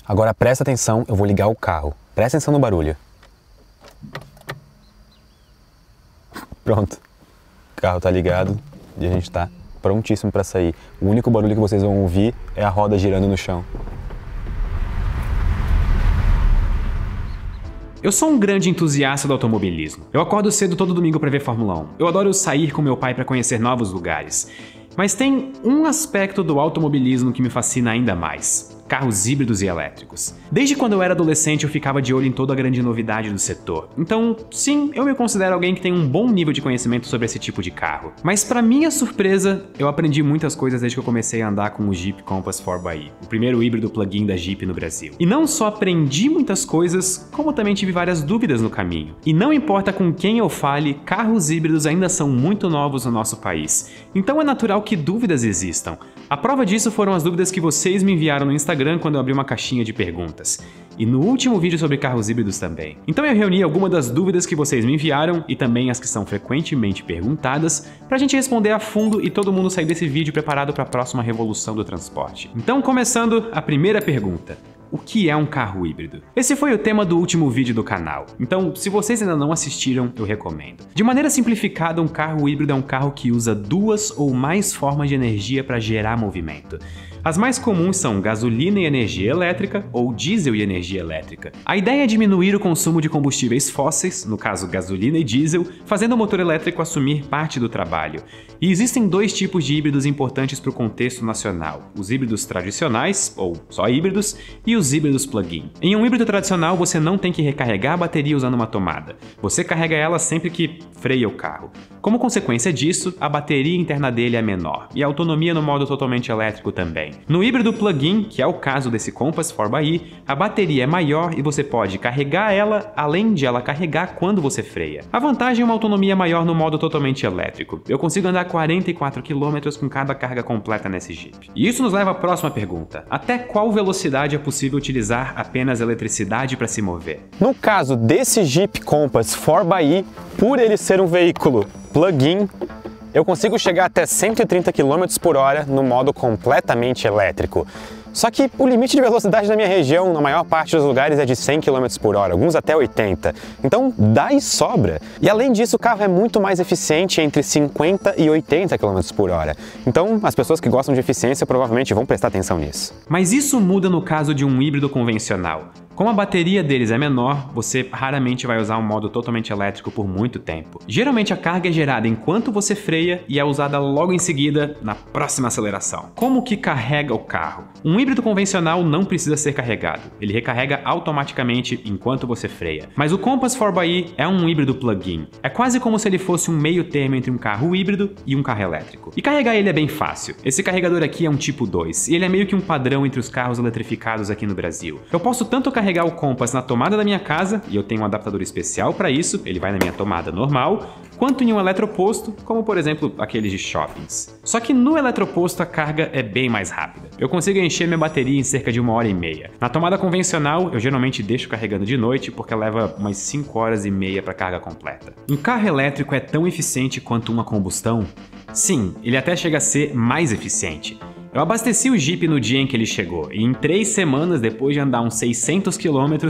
Agora presta atenção, eu vou ligar o carro. Presta atenção no barulho. Pronto. O carro tá ligado e a gente tá prontíssimo para sair. O único barulho que vocês vão ouvir é a roda girando no chão. Eu sou um grande entusiasta do automobilismo. Eu acordo cedo todo domingo para ver Fórmula 1. Eu adoro sair com meu pai para conhecer novos lugares. Mas tem um aspecto do automobilismo que me fascina ainda mais: carros híbridos e elétricos. Desde quando eu era adolescente eu ficava de olho em toda a grande novidade do setor. Então, sim, eu me considero alguém que tem um bom nível de conhecimento sobre esse tipo de carro. Mas para minha surpresa, eu aprendi muitas coisas desde que eu comecei a andar com o Jeep Compass 4xe, o primeiro híbrido plug-in da Jeep no Brasil. E não só aprendi muitas coisas, como também tive várias dúvidas no caminho. E não importa com quem eu fale, carros híbridos ainda são muito novos no nosso país. Então é natural que dúvidas existam. A prova disso foram as dúvidas que vocês me enviaram no Instagram quando eu abri uma caixinha de perguntas. E no último vídeo sobre carros híbridos também. Então eu reuni algumas das dúvidas que vocês me enviaram e também as que são frequentemente perguntadas pra gente responder a fundo e todo mundo sair desse vídeo preparado para a próxima revolução do transporte. Então, começando a primeira pergunta: o que é um carro híbrido? Esse foi o tema do último vídeo do canal, então se vocês ainda não assistiram, eu recomendo. De maneira simplificada, um carro híbrido é um carro que usa duas ou mais formas de energia para gerar movimento. As mais comuns são gasolina e energia elétrica ou diesel e energia elétrica. A ideia é diminuir o consumo de combustíveis fósseis, no caso gasolina e diesel, fazendo o motor elétrico assumir parte do trabalho. E existem dois tipos de híbridos importantes para o contexto nacional: os híbridos tradicionais, ou só híbridos, e os híbridos plug-in. Em um híbrido tradicional, você não tem que recarregar a bateria usando uma tomada. Você carrega ela sempre que freia o carro. Como consequência disso, a bateria interna dele é menor, e a autonomia no modo totalmente elétrico também. No híbrido plug-in, que é o caso desse Compass 4xe, a bateria é maior e você pode carregar ela, além de ela carregar quando você freia. A vantagem é uma autonomia maior no modo totalmente elétrico. Eu consigo andar 44 km com cada carga completa nesse Jeep. E isso nos leva à próxima pergunta: até qual velocidade é possível utilizar apenas eletricidade para se mover? No caso desse Jeep Compass 4xe, por ele ser um veículo plug-in, eu consigo chegar até 130 km por hora no modo completamente elétrico. Só que o limite de velocidade na minha região, na maior parte dos lugares, é de 100 km por hora, alguns até 80. Então dá e sobra. E além disso, o carro é muito mais eficiente entre 50 e 80 km por hora. Então as pessoas que gostam de eficiência provavelmente vão prestar atenção nisso. Mas isso muda no caso de um híbrido convencional. Como a bateria deles é menor, você raramente vai usar um modo totalmente elétrico por muito tempo. Geralmente a carga é gerada enquanto você freia e é usada logo em seguida na próxima aceleração. Como que carrega o carro? Um híbrido convencional não precisa ser carregado, ele recarrega automaticamente enquanto você freia. Mas o Compass 4xe é um híbrido plug-in. É quase como se ele fosse um meio termo entre um carro híbrido e um carro elétrico. E carregar ele é bem fácil. Esse carregador aqui é um tipo 2, e ele é meio que um padrão entre os carros eletrificados aqui no Brasil. Eu posso tanto carregar o Compass na tomada da minha casa, e eu tenho um adaptador especial para isso, ele vai na minha tomada normal, quanto em um eletroposto, como por exemplo aqueles de shoppings. Só que no eletroposto a carga é bem mais rápida. Eu consigo encher minha bateria em cerca de 1h30. Na tomada convencional, eu geralmente deixo carregando de noite porque leva umas 5h30 para carga completa. Um carro elétrico é tão eficiente quanto uma combustão? Sim, ele até chega a ser mais eficiente. Eu abasteci o Jeep no dia em que ele chegou, e em 3 semanas, depois de andar uns 600 km,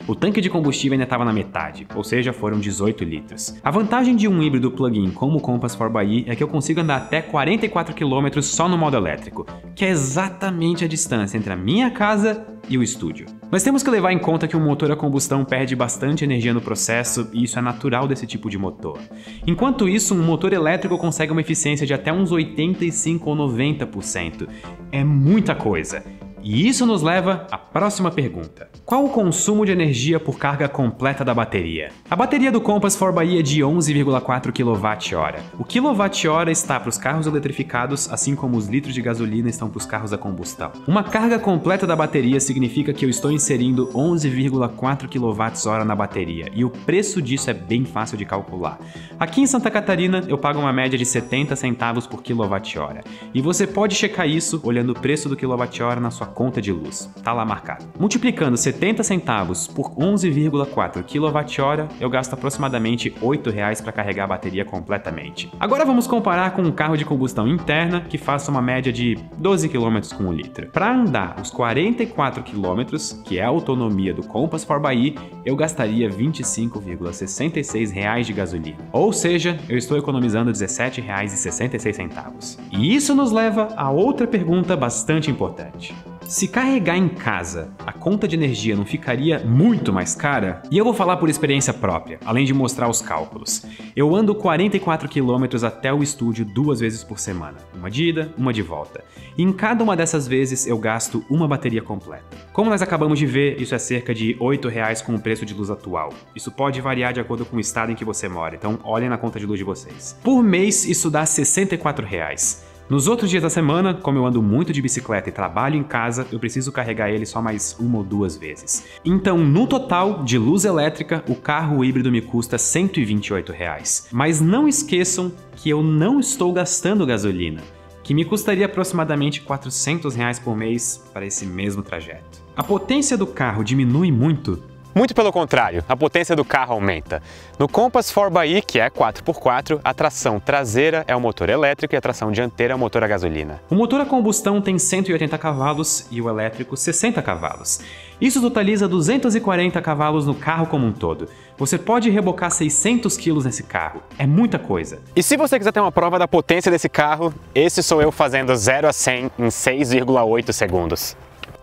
o tanque de combustível ainda estava na metade, ou seja, foram 18 litros. A vantagem de um híbrido plug-in como o Compass 4xe é que eu consigo andar até 44 km só no modo elétrico, que é exatamente a distância entre a minha casa e o estúdio. Mas temos que levar em conta que um motor a combustão perde bastante energia no processo, e isso é natural desse tipo de motor. Enquanto isso, um motor elétrico consegue uma eficiência de até uns 85 ou 90%. É muita coisa. E isso nos leva à próxima pergunta: qual o consumo de energia por carga completa da bateria? A bateria do Compass 4xe é de 11,4 kWh. O kWh está para os carros eletrificados, assim como os litros de gasolina estão para os carros a combustão. Uma carga completa da bateria significa que eu estou inserindo 11,4 kWh na bateria, e o preço disso é bem fácil de calcular. Aqui em Santa Catarina, eu pago uma média de 70 centavos por kWh, e você pode checar isso olhando o preço do kWh na sua conta de luz. Tá lá marcado. Multiplicando 70 centavos por 11,4 kWh, eu gasto aproximadamente R$ 8,00 para carregar a bateria completamente. Agora vamos comparar com um carro de combustão interna que faça uma média de 12 km com 1 litro. Para andar os 44 km, que é a autonomia do Compass 4xe, eu gastaria R$ 25,66 de gasolina. Ou seja, eu estou economizando R$ 17,66. E isso nos leva a outra pergunta bastante importante. Se carregar em casa, a conta de energia não ficaria muito mais cara? E eu vou falar por experiência própria, além de mostrar os cálculos. Eu ando 44 km até o estúdio 2 vezes por semana, uma de ida, uma de volta. E em cada uma dessas vezes eu gasto uma bateria completa. Como nós acabamos de ver, isso é cerca de R$ 8,00 com o preço de luz atual. Isso pode variar de acordo com o estado em que você mora, então olhem na conta de luz de vocês. Por mês isso dá R$ 64,00. Nos outros dias da semana, como eu ando muito de bicicleta e trabalho em casa, eu preciso carregar ele só mais 1 ou 2 vezes. Então, no total, de luz elétrica, o carro híbrido me custa R$ 128,00. Mas não esqueçam que eu não estou gastando gasolina, que me custaria aproximadamente R$ 400,00 por mês para esse mesmo trajeto. A potência do carro diminui muito? Muito pelo contrário, a potência do carro aumenta. No Compass 4xe, que é 4x4, a tração traseira é o motor elétrico e a tração dianteira é o motor a gasolina. O motor a combustão tem 180 cavalos e o elétrico 60 cavalos. Isso totaliza 240 cavalos no carro como um todo. Você pode rebocar 600 quilos nesse carro. É muita coisa. E se você quiser ter uma prova da potência desse carro, esse sou eu fazendo 0 a 100 em 6,8 segundos.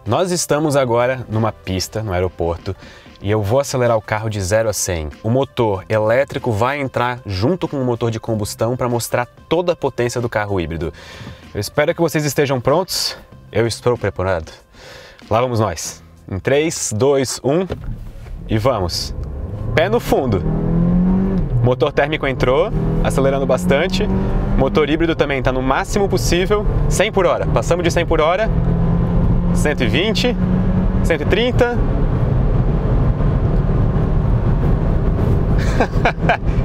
Nós estamos agora numa pista no aeroporto e eu vou acelerar o carro de 0 a 100. O motor elétrico vai entrar junto com o motor de combustão para mostrar toda a potência do carro híbrido. Eu espero que vocês estejam prontos. Eu estou preparado. Lá vamos nós. Em 3, 2, 1 e vamos. Pé no fundo. Motor térmico entrou, acelerando bastante. Motor híbrido também está no máximo possível. 100 por hora. Passamos de 100 por hora. 120, 130,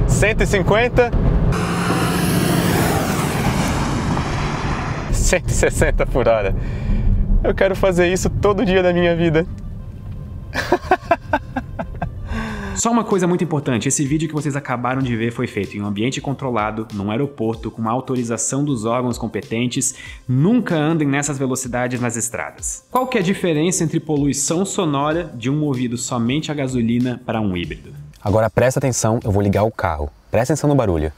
150, 160 por hora. Eu quero fazer isso todo dia da minha vida. Só uma coisa muito importante, esse vídeo que vocês acabaram de ver foi feito em um ambiente controlado, num aeroporto, com uma autorização dos órgãos competentes. Nunca andem nessas velocidades nas estradas. Qual que é a diferença entre poluição sonora de um movido somente a gasolina para um híbrido? Agora presta atenção, eu vou ligar o carro. Presta atenção no barulho.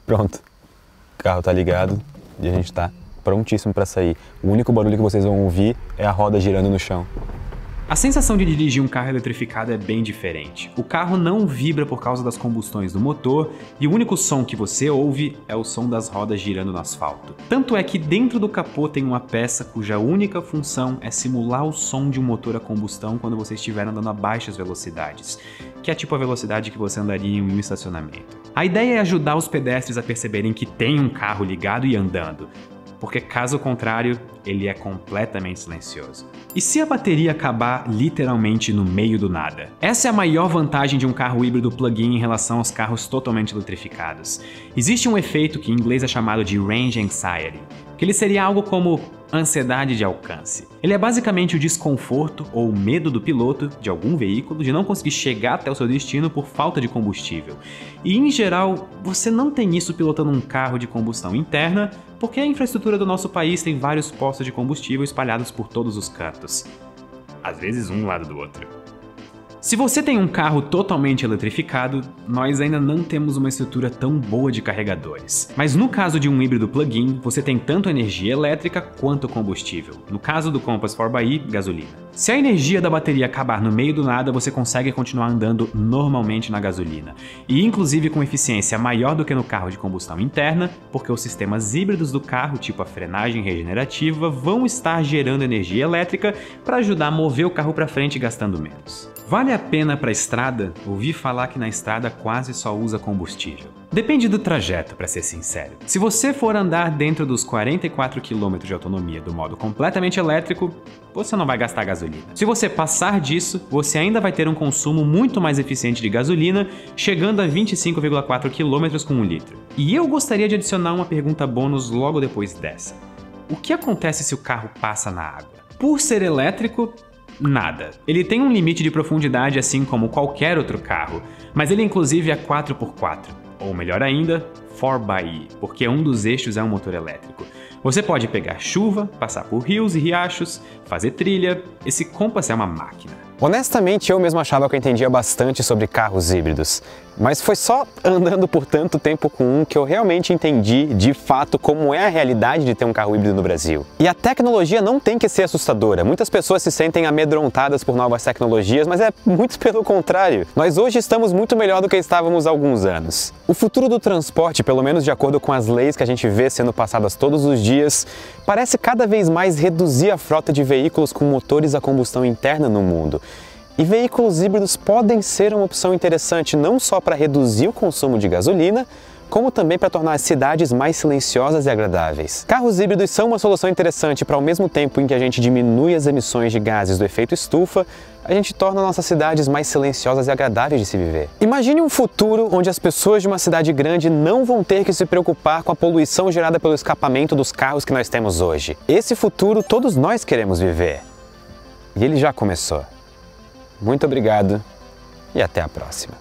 Pronto. O carro tá ligado e a gente tá prontíssimo para sair. O único barulho que vocês vão ouvir é a roda girando no chão. A sensação de dirigir um carro eletrificado é bem diferente. O carro não vibra por causa das combustões do motor e o único som que você ouve é o som das rodas girando no asfalto. Tanto é que dentro do capô tem uma peça cuja única função é simular o som de um motor a combustão quando você estiver andando a baixas velocidades, que é tipo a velocidade que você andaria em um estacionamento. A ideia é ajudar os pedestres a perceberem que tem um carro ligado e andando, porque caso contrário, ele é completamente silencioso. E se a bateria acabar literalmente no meio do nada? Essa é a maior vantagem de um carro híbrido plug-in em relação aos carros totalmente eletrificados. Existe um efeito que em inglês é chamado de range anxiety, que ele seria algo como ansiedade de alcance. Ele é basicamente o desconforto ou o medo do piloto de algum veículo de não conseguir chegar até o seu destino por falta de combustível. E em geral, você não tem isso pilotando um carro de combustão interna, porque a infraestrutura do nosso país tem vários postos de combustível espalhados por todos os cantos. Às vezes um lado do outro. Se você tem um carro totalmente eletrificado, nós ainda não temos uma estrutura tão boa de carregadores. Mas no caso de um híbrido plug-in, você tem tanto energia elétrica quanto combustível. No caso do Compass 4xe, gasolina. Se a energia da bateria acabar no meio do nada, você consegue continuar andando normalmente na gasolina. E inclusive com eficiência maior do que no carro de combustão interna, porque os sistemas híbridos do carro, tipo a frenagem regenerativa, vão estar gerando energia elétrica para ajudar a mover o carro para frente gastando menos. Vale a pena para a estrada? Ouvi falar que na estrada quase só usa combustível. Depende do trajeto, para ser sincero. Se você for andar dentro dos 44 km de autonomia do modo completamente elétrico, você não vai gastar gasolina. Se você passar disso, você ainda vai ter um consumo muito mais eficiente de gasolina, chegando a 25,4 km com 1 litro. E eu gostaria de adicionar uma pergunta bônus logo depois dessa. o que acontece se o carro passa na água? Por ser elétrico, nada. Ele tem um limite de profundidade assim como qualquer outro carro, mas ele inclusive é 4x4, ou melhor ainda, 4xe, porque um dos eixos é um motor elétrico. Você pode pegar chuva, passar por rios e riachos, fazer trilha. Esse Compass é uma máquina. Honestamente, eu mesmo achava que eu entendia bastante sobre carros híbridos, mas foi só andando por tanto tempo com um que eu realmente entendi, de fato, como é a realidade de ter um carro híbrido no Brasil. E a tecnologia não tem que ser assustadora. Muitas pessoas se sentem amedrontadas por novas tecnologias, mas é muito pelo contrário. Nós hoje estamos muito melhor do que estávamos há alguns anos. O futuro do transporte, pelo menos de acordo com as leis que a gente vê sendo passadas todos os dias, parece cada vez mais reduzir a frota de veículos com motores a combustão interna no mundo. E veículos híbridos podem ser uma opção interessante não só para reduzir o consumo de gasolina, como também para tornar as cidades mais silenciosas e agradáveis. Carros híbridos são uma solução interessante para, ao mesmo tempo em que a gente diminui as emissões de gases do efeito estufa, a gente torna nossas cidades mais silenciosas e agradáveis de se viver. Imagine um futuro onde as pessoas de uma cidade grande não vão ter que se preocupar com a poluição gerada pelo escapamento dos carros que nós temos hoje. Esse futuro todos nós queremos viver. E ele já começou. Muito obrigado e até a próxima.